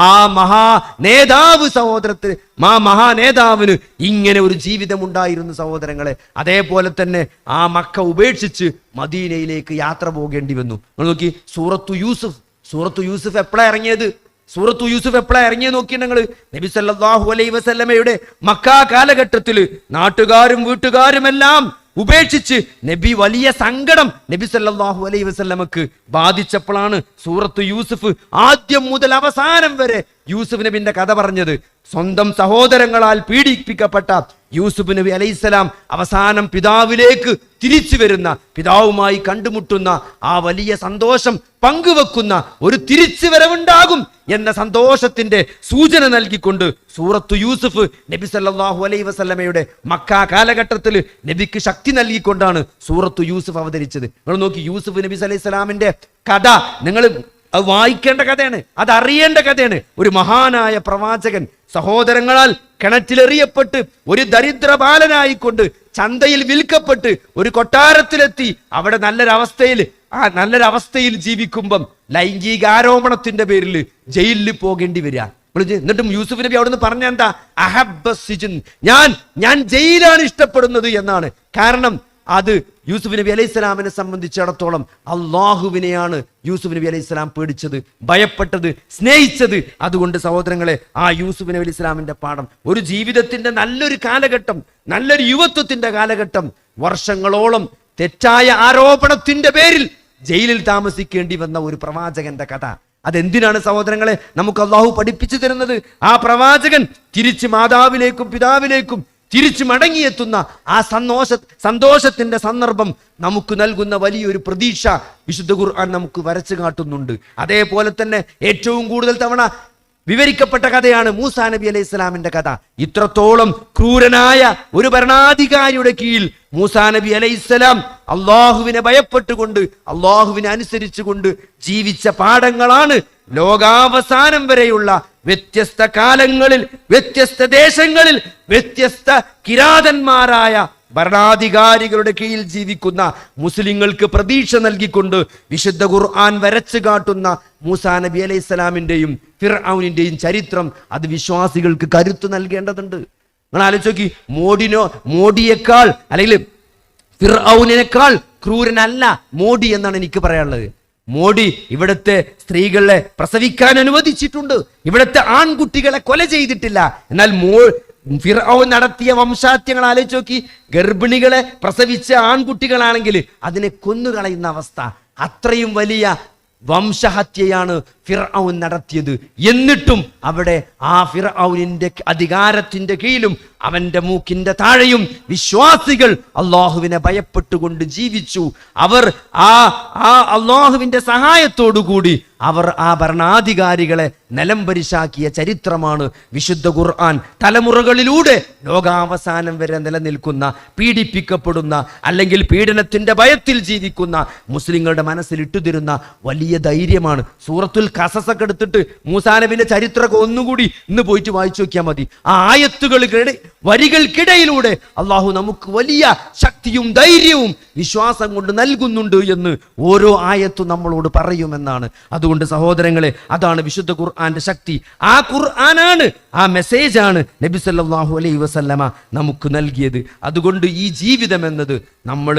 ആ മഹാനേതാവ് സഹോദരത്തിന്, മഹാനേതാവിന് ഇങ്ങനെ ഒരു ജീവിതം ഉണ്ടായിരുന്നു സഹോദരങ്ങളെ. അതേപോലെ തന്നെ ആ മക്ക ഉപേക്ഷിച്ച് മദീനയിലേക്ക് യാത്ര പോകേണ്ടി വന്നു. നോക്കി, സൂറത്തു യൂസുഫ് എപ്പോഴാണ് ഇറങ്ങിയത്? സൂറത്തു യൂസുഫ് എപ്പോഴാണ് ഇറങ്ങിയത് നോക്കിയിട്ട് നബി സല്ലല്ലാഹു അലൈഹി വസല്ലമയുടെ മക്ക കാലഘട്ടത്തിൽ നാട്ടുകാരും വീട്ടുകാരുമെല്ലാം ഉപേക്ഷിച്ച് നബി വലിയ സങ്കടം നബി സല്ലല്ലാഹു അലൈഹി വസല്ലമക്ക് ബാധിച്ചപ്പോഴാണ് സൂറത്ത് യൂസുഫ് ആദ്യം മുതൽ അവസാനം വരെ യൂസുഫ് നബിന്റെ കഥ പറഞ്ഞത്. സ്വന്തം സഹോദരങ്ങളാൽ പീഡിപ്പിക്കപ്പെട്ട യൂസുഫ് നബി അലൈഹിസ്സലാം അവസാനം പിതാവിലേക്ക് തിരിച്ചു വരുന്ന, പിതാവുമായി കണ്ടുമുട്ടുന്ന ആ വലിയ സന്തോഷം പങ്കുവെക്കുന്ന ഒരു തിരിച്ചു വരവുണ്ടാകും എന്ന സന്തോഷത്തിന്റെ സൂചന നൽകിക്കൊണ്ട് സൂറത്തു യൂസുഫ് നബി സല്ലല്ലാഹു അലൈഹി വസല്ലമയുടെ മക്ക കാലഘട്ടത്തിൽ നബിക്ക് ശക്തി നൽകിക്കൊണ്ടാണ് സൂറത്തു യൂസുഫ് അവതരിച്ചത്. നിങ്ങൾ നോക്കി, യൂസുഫ് നബി അലൈഹി സ്വലാമിന്റെ കഥ നിങ്ങൾ അത് വായിക്കേണ്ട കഥയാണ്, അത് അറിയേണ്ട കഥയാണ്. ഒരു മഹാനായ പ്രവാചകൻ സഹോദരങ്ങളാൽ കിണറ്റിലെറിയപ്പെട്ട് ഒരു ദരിദ്ര ബാലനായിക്കൊണ്ട് ചന്തയിൽ വിൽക്കപ്പെട്ട് ഒരു കൊട്ടാരത്തിലെത്തി അവിടെ നല്ലൊരവസ്ഥയിൽ ജീവിക്കുമ്പം ലൈംഗിക ആരോപണത്തിന്റെ പേരിൽ ജയിലിൽ പോകേണ്ടി വരിക. എന്നിട്ടും യൂസുഫ് നബി അവിടുന്ന് പറഞ്ഞ എന്താ? അഹബ്ബ സിജ്ൻ, ഞാൻ ജയിലാണ് ഇഷ്ടപ്പെടുന്നത് എന്നാണ്. കാരണം അത് യൂസുഫ് നബി അലൈഹി സ്വലാമിനെ സംബന്ധിച്ചിടത്തോളം അള്ളാഹുവിനെയാണ് യൂസുഫ് നബി അലൈഹി സ്വലാം പേടിച്ചത്, ഭയപ്പെട്ടത്, സ്നേഹിച്ചത്. അതുകൊണ്ട് സഹോദരങ്ങളെ, ആ യൂസുഫ് നബി അലൈഹി സ്വലാമിന്റെ പാഠം, ഒരു ജീവിതത്തിന്റെ നല്ലൊരു കാലഘട്ടം, നല്ലൊരു യുവത്വത്തിന്റെ കാലഘട്ടം, വർഷങ്ങളോളം തെറ്റായ ആരോപണത്തിന്റെ പേരിൽ ജയിലിൽ താമസിക്കേണ്ടി വന്ന ഒരു പ്രവാചകന്റെ കഥ. അതെന്തിനാണ് സഹോദരങ്ങളെ നമുക്ക് അള്ളാഹു പഠിപ്പിച്ചു തരുന്നത്? ആ പ്രവാചകൻ തിരിച്ച് മാതാവിലേക്കും പിതാവിലേക്കും തിരിച്ചു മടങ്ങിയെത്തുന്ന ആ സന്തോഷത്തിന്റെ സന്ദർഭം നമുക്ക് നൽകുന്ന വലിയൊരു പ്രതീക്ഷ വിശുദ്ധ ഖുർആൻ നമുക്ക് വരച്ചു കാട്ടുന്നുണ്ട്. അതേപോലെ തന്നെ ഏറ്റവും കൂടുതൽ തവണ വിവരിക്കപ്പെട്ട കഥയാണ് മൂസാ നബി അലൈഹി സ്വലാമിന്റെ കഥ. ഇത്രത്തോളം ക്രൂരനായ ഒരു ഭരണാധികാരിയുടെ കീഴിൽ മൂസാ നബി അലൈഹി സ്വലാം അള്ളാഹുവിനെ ഭയപ്പെട്ടുകൊണ്ട് അള്ളാഹുവിനെ അനുസരിച്ചുകൊണ്ട് ജീവിച്ച പാഠങ്ങളാണ് ലോകാവസാനം വരെയുള്ള വ്യത്യസ്ത കാലങ്ങളിൽ, വ്യത്യസ്ത ദേശങ്ങളിൽ, വ്യത്യസ്ത കിരാതന്മാരായ ഭരണാധികാരികളുടെ കീഴിൽ ജീവിക്കുന്ന മുസ്ലിങ്ങൾക്ക് പ്രതീക്ഷ നൽകിക്കൊണ്ട് വിശുദ്ധ ഖുർആൻ വരച്ചു കാട്ടുന്ന മൂസാ നബി അലൈഹി സ്വലാമിന്റെയും ഫിർഔനിന്റെയും ചരിത്രം അത് വിശ്വാസികൾക്ക് കരുത്ത് നൽകേണ്ടതുണ്ട്. നിങ്ങൾ ആലോചിച്ച് നോക്കി, മോഡിയേക്കാൾ അല്ലെങ്കിൽ ഫിർഔനിനേക്കാൾ ക്രൂരനല്ല മോഡി എന്നാണ് എനിക്ക് പറയാനുള്ളത്. മോഡി ഇവിടുത്തെ സ്ത്രീകളെ പ്രസവിക്കാൻ അനുവദിച്ചിട്ടുണ്ട്, ഇവിടുത്തെ ആൺകുട്ടികളെ കൊല ചെയ്തിട്ടില്ല. എന്നാൽ ഫിർഔൻ നടത്തിയ വംശാത്യങ്ങൾ ആലോചിച്ച് നോക്കി, ഗർഭിണികളെ പ്രസവിച്ച ആൺകുട്ടികളാണെങ്കിൽ അതിനെ കൊന്നുകളയുന്ന അവസ്ഥ. അത്രയും വലിയ വംശഹത്യയാണ് ഫിർഔൻ നടത്തിയത്. എന്നിട്ടും അവിടെ ആ ഫിർഔനിന്റെ അധികാരത്തിന്റെ കീഴിലും അവന്റെ മൂക്കിന്റെ താഴെയും വിശ്വാസികൾ അള്ളാഹുവിനെ ഭയപ്പെട്ടുകൊണ്ട് ജീവിച്ചു. അവർ ആ അള്ളാഹുവിന്റെ സഹായത്തോടുകൂടി അവർ ആ ഭരണാധികാരികളെ നിലംപരിശാക്കിയ ചരിത്രമാണ് വിശുദ്ധ ഖുർആൻ തലമുറകളിലൂടെ ലോകാവസാനം വരെ നിലനിൽക്കുന്ന, പീഡിപ്പിക്കപ്പെടുന്ന അല്ലെങ്കിൽ പീഡനത്തിന്റെ ഭയത്തിൽ ജീവിക്കുന്ന മുസ്ലിങ്ങളുടെ മനസ്സിൽ ഇട്ടുതരുന്ന വലിയ ധൈര്യമാണ്. സൂറത്തുൽ ഖസസൊക്കെ എടുത്തിട്ട് മൂസാ നബിയുടെ ചരിത്രമൊക്കെ ഒന്നുകൂടി ഇന്ന് പോയിട്ട് വായിച്ചു നോക്കിയാൽ മതി. ആ ആയത്തുകൾ വരികൾക്കിടയിലൂടെ അള്ളാഹു നമുക്ക് വലിയ ശക്തിയും ധൈര്യവും വിശ്വാസം കൊണ്ട് നൽകുന്നുണ്ട് എന്ന് ഓരോ ആയത്തും നമ്മളോട് പറയുമെന്നാണ്. അതുകൊണ്ട് സഹോദരങ്ങളെ, അതാണ് വിശുദ്ധ ഖുർആന്റെ ശക്തി. ആ ഖുർആനാണ്, ആ മെസ്സേജാണ് നബി സല്ലല്ലാഹു അലൈഹി വസല്ലമ നമുക്ക് നൽകിയത്. അതുകൊണ്ട് ഈ ജീവിതം എന്നത് നമ്മൾ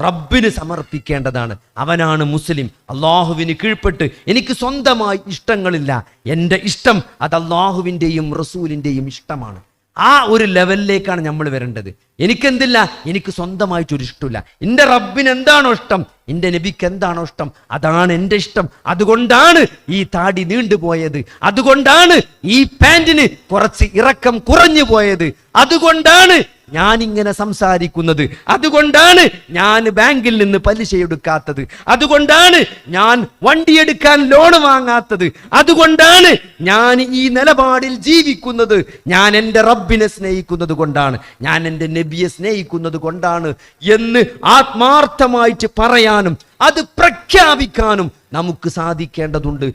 റബ്ബിന് സമർപ്പിക്കേണ്ടതാണ്. അവനാണ് മുസ്ലിം. അള്ളാഹുവിന് കീഴ്പ്പെട്ട് എനിക്ക് സ്വന്തമായി ഇഷ്ടങ്ങളില്ല. എൻ്റെ ഇഷ്ടം അത് അള്ളാഹുവിൻ്റെയും റസൂലിൻ്റെയും ഇഷ്ടമാണ്. ആ ഒരു ലെവലിലേക്കാണ് നമ്മൾ വരേണ്ടത്. എനിക്കെന്തില്ല, എനിക്ക് സ്വന്തമായിട്ടൊരു ഇഷ്ടമില്ല. എൻ്റെ റബ്ബിന് എന്താണോ ഇഷ്ടം, എൻ്റെ നബിക്ക് എന്താണോ ഇഷ്ടം, അതാണ് എൻ്റെ ഇഷ്ടം. അതുകൊണ്ടാണ് ഈ താടി നീണ്ടുപോയത്, അതുകൊണ്ടാണ് ഈ പാന്റിന് കുറച്ച് ഇറക്കം കുറഞ്ഞു പോയത്, അതുകൊണ്ടാണ് ഞാനിങ്ങനെ സംസാരിക്കുന്നത്, അതുകൊണ്ടാണ് ഞാൻ ബാങ്കിൽ നിന്ന് പലിശ എടുക്കാത്തത്, അതുകൊണ്ടാണ് ഞാൻ വണ്ടിയെടുക്കാൻ ലോൺ വാങ്ങാത്തത്, അതുകൊണ്ടാണ് ഞാൻ ഈ നിലപാടിൽ ജീവിക്കുന്നത്. ഞാൻ എൻ്റെ റബ്ബിനെ സ്നേഹിക്കുന്നത് കൊണ്ടാണ്, ഞാൻ എൻ്റെ നബിയെ സ്നേഹിക്കുന്നത് കൊണ്ടാണ് എന്ന് ആത്മാർത്ഥമായിട്ട് പറയാനും അത് പ്രഖ്യാപിക്കാനും നമുക്ക് സാധിക്കേണ്ടതുണ്ട്.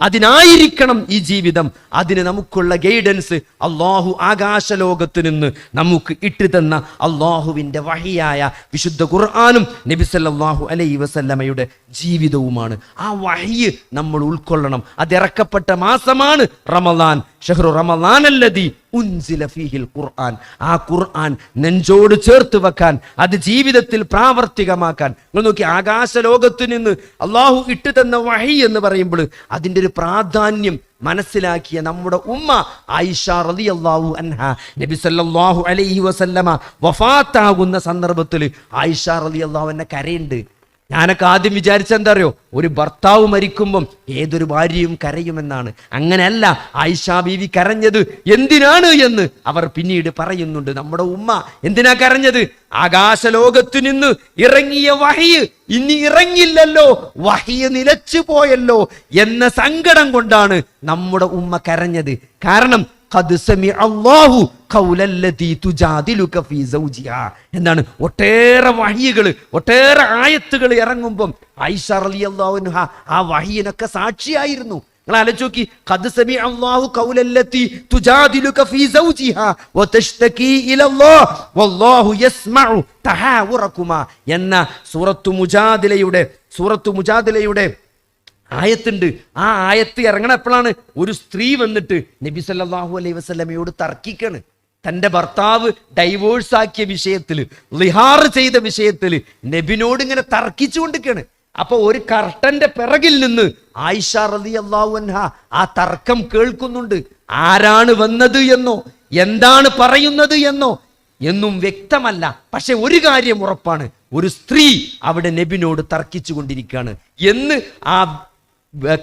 അതിനായിരിക്കണം ഈ ജീവിതം. അതിന് നമുക്കുള്ള ഗൈഡൻസ് അള്ളാഹു ആകാശലോകത്ത് നിന്ന് നമുക്ക് ഇട്ടുതന്ന അള്ളാഹുവിൻ്റെ വഹിയായ വിശുദ്ധ ഖുർആനും നബി സല്ലല്ലാഹു അലൈഹി വസല്ലമയുടെ ജീവിതവുമാണ്. ആ വഹി നമ്മൾ ഉൾക്കൊള്ളണം. അത് ഇറക്കപ്പെട്ട മാസമാണ് റമളാൻ. ഷഹ്റു റമളാൻ അല്ലദീ ഉൻസില ഫീഹിൽ ഖുർആൻ. ആ ഖുർആൻ നെഞ്ചോട് ചേർത്ത് വെക്കാൻ, അത് ജീവിതത്തിൽ പ്രാവർത്തികമാക്കാൻ. നിങ്ങൾ നോക്കി, ആകാശലോകത്ത് നിന്ന് അള്ളാഹു ഇട്ടു തന്ന വഹി എന്ന് പറയുമ്പോൾ അതിൻ്റെ ഒരു പ്രാധാന്യം മനസ്സിലാക്കിയ നമ്മുടെ ഉമ്മ ആയിഷ റളിയല്ലാഹു അൻഹ, നബി സല്ലല്ലാഹു അലൈഹി വസല്ലമ വഫാത്താകുന്ന സന്ദർഭത്തിൽ ആയിഷ റളിയല്ലാഹു അൻഹ കരയുണ്ട്. ഞാനൊക്കെ ആദ്യം വിചാരിച്ചെന്താ അറിയോ, ഒരു ഭർത്താവ് മരിക്കുമ്പം ഏതൊരു ഭാര്യയും കരയുമെന്നാണ്. അങ്ങനെയല്ല, ആയിഷ ബീവി കരഞ്ഞത് എന്തിനാണ് എന്ന് അവർ പിന്നീട് പറയുന്നുണ്ട്. നമ്മുടെ ഉമ്മ എന്തിനാ കരഞ്ഞത്? ആകാശലോകത്തു നിന്ന് ഇറങ്ങിയ വഹി ഇനി ഇറങ്ങില്ലല്ലോ, വഹി നിലച്ചു പോയല്ലോ എന്ന സങ്കടം കൊണ്ടാണ് നമ്മുടെ ഉമ്മ കരഞ്ഞത്. കാരണം എന്താണ്, ഒട്ടേറെ വഹികൾ, ഒട്ടേറെ ആയത്തുകൾ ഇറങ്ങുമ്പം ആയിഷ റളിയല്ലാഹു അൻഹ ആ വഹിയിനൊക്കെ സാക്ഷിയായിരുന്നു. നിങ്ങൾ ആലോചിച്ച് നോക്കി, ഖദ് സമിഅ അല്ലാഹു ഖൗലല്ലതി തുജാദിലുക ഫീ സൗജിഹാ വതശ്തകീ ഇലല്ലാഹ് വല്ലാഹു യസ്മഉ തഹാവുറകുമാ എന്ന സൂറത്തു മുജാദിലയുടെ ആയത്തുണ്ട്. ആ ആയത്ത് ഇറങ്ങണ എപ്പോഴാണ്? ഒരു സ്ത്രീ വന്നിട്ട് നബി സല്ലല്ലാഹു അലൈഹി വസല്ലമയോട് തർക്കിക്കാണ്. തൻ്റെ ഭർത്താവ് ഡൈവോഴ്സ് ആക്കിയ വിഷയത്തിൽ, ലിഹാർ ചെയ്ത വിഷയത്തിൽ നബിനോട് ഇങ്ങനെ തർക്കിച്ചുകൊണ്ടിരിക്കുകയാണ്. അപ്പൊ ഒരു കർട്ടന്റെ പിറകിൽ നിന്ന് ആയിഷ റളിയല്ലാഹു അൻഹ ആ തർക്കം കേൾക്കുന്നുണ്ട്. ആരാണ് വന്നത് എന്നോ എന്താണ് പറയുന്നത് എന്നോ എന്നും വ്യക്തമല്ല. പക്ഷെ ഒരു കാര്യം ഉറപ്പാണ്, ഒരു സ്ത്രീ അവിടെ നബിനോട് തർക്കിച്ചു കൊണ്ടിരിക്കുകയാണ് എന്ന് ആ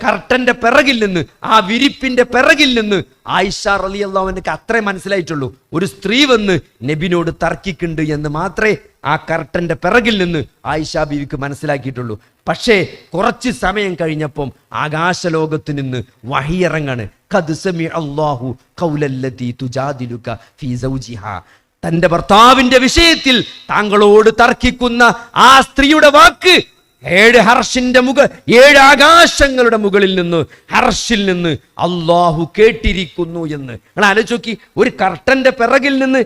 കർട്ടന്റെ പിറകിൽ നിന്ന്, ആ വിരിപ്പിന്റെ പിറകിൽ നിന്ന് ആയിഷ റളിയല്ലാഹു അൻഹയ്ക്ക് അത്രേ മനസ്സിലായിട്ടുള്ളൂ. ഒരു സ്ത്രീ വന്ന് നബിനോട് തർക്കിക്കുന്നുണ്ട് എന്ന് മാത്രമേ ആ കർട്ടന്റെ പിറകിൽ നിന്ന് ആയിഷ ബീവിക്ക് മനസ്സിലാക്കിയിട്ടുള്ളൂ. പക്ഷേ കുറച്ച് സമയം കഴിഞ്ഞപ്പം ആകാശലോകത്ത് നിന്ന് വഹി ഇറങ്ങാണ്. ഖദ് സമിഅ അല്ലാഹു ഖൗലല്ലതി തുജാദിലുക ഫീ സൗജിഹാ. തന്റെ ഭർത്താവിന്റെ വിഷയത്തിൽ താങ്കളോട് തർക്കിക്കുന്ന ആ സ്ത്രീയുടെ വാക്ക് 7 ആകാശങ്ങളുടെ മുകളിൽ നിന്ന്, ഹർഷിൽ നിന്ന് അള്ളാഹു കേട്ടിരിക്കുന്നു എന്ന്. നിങ്ങൾ ആലോചിച്ച് നോക്കി, ഒരു കർട്ടന്റെ പിറകിൽ നിന്ന്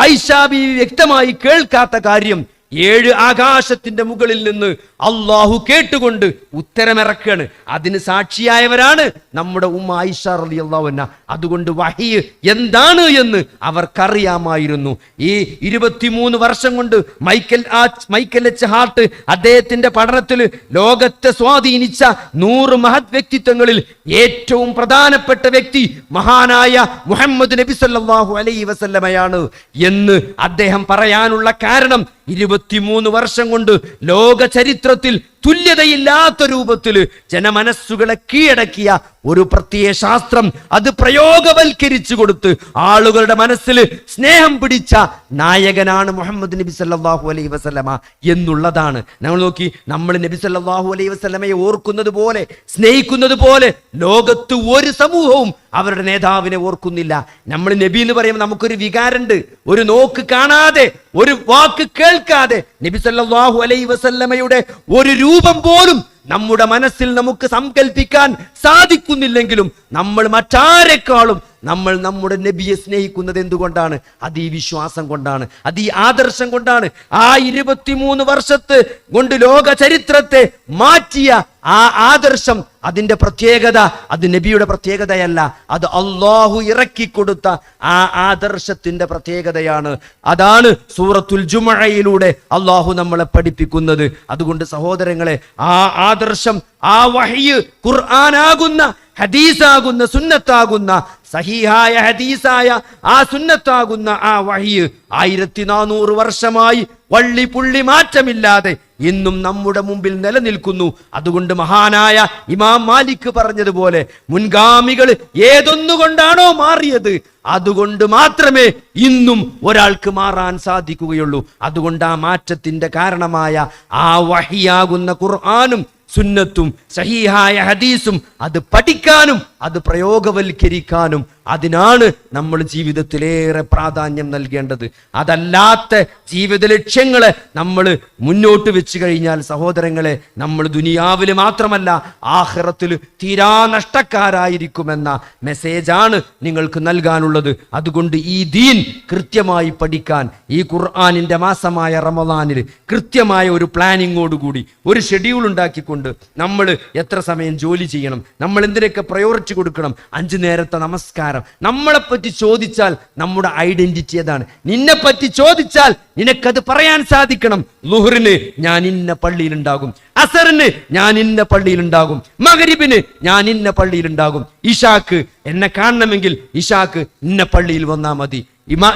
ആയിഷ ബീവി വ്യക്തമായി കേൾക്കാത്ത കാര്യം 7 ആകാശത്തിന്റെ മുകളിൽ നിന്ന് അള്ളാഹു കേട്ടുകൊണ്ട് ഉത്തരമിറക്കാണ്. അതിന് സാക്ഷിയായവരാണ് നമ്മുടെ ഉമ്മ ആയിഷ റളിയല്ലാഹു അൻഹ. അതുകൊണ്ട് വഹി എന്താണ് എന്ന് അവർക്കറിയാമായിരുന്നു. ഈ 23 വർഷം കൊണ്ട് മൈക്കൽ എച്ച് ഹാർട്ട് അദ്ദേഹത്തിന്റെ പഠനത്തിൽ ലോകത്തെ സ്വാധീനിച്ച 100 മഹത് വ്യക്തിത്വങ്ങളിൽ ഏറ്റവും പ്രധാനപ്പെട്ട വ്യക്തി മഹാനായ മുഹമ്മദ് നബി സല്ലല്ലാഹു അലൈഹി വസല്ലമയാണ് എന്ന് അദ്ദേഹം പറയാനുള്ള കാരണം 23 വർഷം കൊണ്ട് ലോക ചരിത്രത്തിൽ തുല്യതയില്ലാത്ത രൂപത്തിൽ ജനമനസ്സുകളെ കീഴടക്കിയ ഒരു പ്രത്യയ ശാസ്ത്രം, അത് പ്രയോഗവൽക്കരിച്ചു കൊടുത്ത് ആളുകളുടെ മനസ്സിൽ സ്നേഹം പിടിച്ച നായകനാണ് മുഹമ്മദ് നബി സല്ലല്ലാഹു അലൈഹി വസല്ലമ എന്നുള്ളതാണ്. നമ്മൾ നോക്കി, നമ്മൾ നബി സല്ലല്ലാഹു അലൈഹി വസല്ലമയെ ഓർക്കുന്നത് പോലെ, സ്നേഹിക്കുന്നത് പോലെ ലോകത്ത് ഒരു സമൂഹവും അവരുടെ നേതാവിനെ ഓർക്കുന്നില്ല. നമ്മൾ നബി എന്ന് പറയുമ്പോൾ നമുക്കൊരു വികാരമുണ്ട്. ഒരു നോക്ക് കാണാതെ, ഒരു വാക്ക് കേൾക്കാതെ നബി സല്ലല്ലാഹു അലൈഹി വസല്ലമയുടെ ഒരു രൂപം പോലും നമ്മുടെ മനസ്സിൽ നമുക്ക് സങ്കല്പിക്കാൻ സാധിക്കുന്നില്ലെങ്കിലും നമ്മൾ മറ്റാരെക്കാളും നമ്മൾ നമ്മുടെ നബിയെ സ്നേഹിക്കുന്നത് എന്തുകൊണ്ടാണ്? അത് ഈ വിശ്വാസം കൊണ്ടാണ്, അത് ഈ ആദർശം കൊണ്ടാണ്. ആ 23 വർഷത്തെ കൊണ്ട് ലോക ചരിത്രത്തെ മാറ്റിയ ആ ആദർശം, അതിന്റെ പ്രത്യേകത അത് നബിയുടെ പ്രത്യേകതയല്ല, അത് അള്ളാഹു ഇറക്കിക്കൊടുത്ത ആ ആദർശത്തിന്റെ പ്രത്യേകതയാണ്. അതാണ് സൂറത്തുൽ ജുമുഅയിലൂടെ അള്ളാഹു നമ്മളെ പഠിപ്പിക്കുന്നത്. അതുകൊണ്ട് സഹോദരങ്ങളെ, ആ ആദർശം, ആ വഹ്യ്, ഖുർആനാകുന്ന, ഹദീസാകുന്ന, സുന്നത്താകുന്ന, സഹീഹായ ഹദീസായ ആ സുന്നത്താകുന്ന ആ വഹ്യ് 1400 വർഷമായി വള്ളി പുള്ളി മാറ്റമില്ലാതെ ഇന്നും നമ്മുടെ മുമ്പിൽ നിലനിൽക്കുന്നു. അതുകൊണ്ട് മഹാനായ ഇമാം മാലിക് പറഞ്ഞതുപോലെ, മുൻഗാമികൾ ഏതൊന്നുകൊണ്ടാണോ മാറിയത് അതുകൊണ്ട് മാത്രമേ ഇന്നും ഒരാൾക്ക് മാറാൻ സാധിക്കുകയുള്ളൂ. അതുകൊണ്ട് ആ മാറ്റത്തിന്റെ കാരണമായ ആ വഹിയാകുന്ന ഖുർആനും സുന്നത്തും സഹീഹായ ഹദീസും അത് പഠിക്കാനും അത് പ്രയോഗവൽക്കരിക്കാനും അതിനാണ് നമ്മൾ ജീവിതത്തിലേറെ പ്രാധാന്യം നൽകേണ്ടത്. അതല്ലാത്ത ജീവിത ലക്ഷ്യങ്ങളെ നമ്മൾ മുന്നോട്ട് വെച്ച് കഴിഞ്ഞാൽ സഹോദരങ്ങളെ, നമ്മൾ ദുനിയാവിൽ മാത്രമല്ല ആഖിറത്തിൽ തീരാ നഷ്ടക്കാരായിരിക്കുമെന്ന മെസ്സേജാണ് നിങ്ങൾക്ക് നൽകാനുള്ളത്. അതുകൊണ്ട് ഈ ദീൻ കൃത്യമായി പഠിക്കാൻ ഈ ഖുർആനിന്റെ മാസമായ റമദാനിൽ കൃത്യമായ ഒരു പ്ലാനിങ്ങോടുകൂടി ഒരു ഷെഡ്യൂൾ ഉണ്ടാക്കിക്കൊണ്ട് നമ്മൾ എത്ര സമയം ജോലി ചെയ്യണം, നമ്മൾ എന്തിനൊക്കെ പ്രയോറിറ്റി കൊടുക്കണം, 5 നേരത്തെ നമസ്കാരം. നമ്മളെപ്പറ്റി ചോദിച്ചാൽ നമ്മുടെ ഐഡന്റിറ്റി ഏതാണ്? നിന്നെപ്പറ്റി ചോദിച്ചാൽ നിനക്കത് പറയാൻ സാധിക്കണം. ളുഹറിന് ഞാൻ ഇന്ന പള്ളിയിലുണ്ടാകും, അസറിന് ഞാൻ ഇന്ന പള്ളിയിലുണ്ടാകും, മഗ്രിബിന് ഞാൻ ഇന്ന പള്ളിയിലുണ്ടാകും, ഇശാക്ക് എന്നെ കാണണമെങ്കിൽ ഇശാക്ക് ഇന്ന പള്ളിയിൽ വന്നാൽ മതി,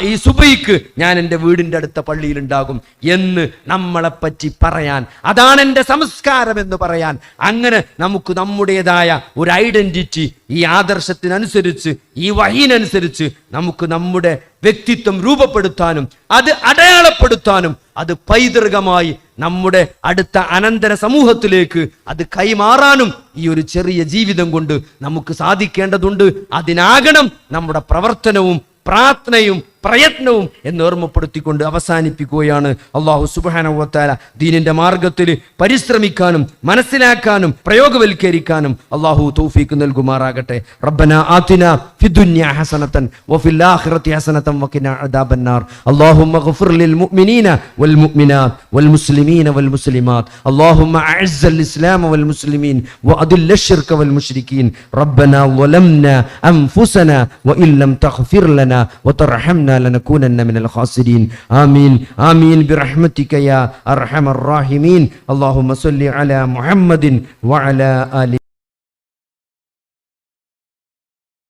ഈ സുബൈക്ക് ഞാൻ എൻ്റെ വീടിൻ്റെ അടുത്ത പള്ളിയിലുണ്ടാകും എന്ന് നമ്മളെപ്പറ്റി പറയാൻ, അതാണ് എൻ്റെ സംസ്കാരം എന്ന് പറയാൻ. അങ്ങനെ നമുക്ക് നമ്മുടേതായ ഒരു ഐഡന്റിറ്റി ഈ ആദർശത്തിനനുസരിച്ച്, ഈ വഹീനനുസരിച്ച് നമുക്ക് നമ്മുടെ വ്യക്തിത്വം രൂപപ്പെടുത്താനും അത് അടയാളപ്പെടുത്താനും അത് പൈതൃകമായി നമ്മുടെ അടുത്ത അനന്തര സമൂഹത്തിലേക്ക് അത് കൈമാറാനും ഈ ഒരു ചെറിയ ജീവിതം കൊണ്ട് നമുക്ക് സാധിക്കേണ്ടതുണ്ട്. അതിനാകണം നമ്മുടെ പ്രവർത്തനവും പ്രാർത്ഥനയും പ്രയത്നവും എന്ന് ഓർമ്മപ്പെടുത്തിക്കൊണ്ട് അവസാനിപ്പിക്കുകയാണ്. അല്ലാഹു സുബ്ഹാനഹു വ തആല ദീനിന്റെ മാർഗത്തിൽ പരിശ്രമിക്കാനും മനസ്സിലാക്കാനും പ്രയോഗവൽക്കരിക്കാനും അല്ലാഹു തൗഫീഖ് നൽകുമാറാകട്ടെ. റബ്ബനാ ആതിനാ ഫിദ്ദുനിയ ഹസനതൻ വഫിൽ ആഖിറതി ഹസനതൻ വഖിനാ അദാബന്നാർ. അല്ലാഹുമ്മ ഗ്ഫിർ ലിൽ മുഅ്മിനീന വൽ മുഅ്മിനാത്ത് വൽ മുസ്ലിമീന വൽ മുസ്ലിമാത്ത്. അല്ലാഹുമ്മ അഇസ്സൽ ഇസ്ലാമ വൽ മുസ്ലിമീൻ വഅദില്ല അശ്ശിർക വൽ മുശ്രിക്കീൻ. റബ്ബനാ ളലംനാ അൻഫുസനാ വഇല്ലം തഗ്ഫിർ ലനാ വതർഹംനാ لنكونن من الخاسرين. آمين آمين برحمتك يا أرحم الراحمين. اللهم صل على محمد وعلى آله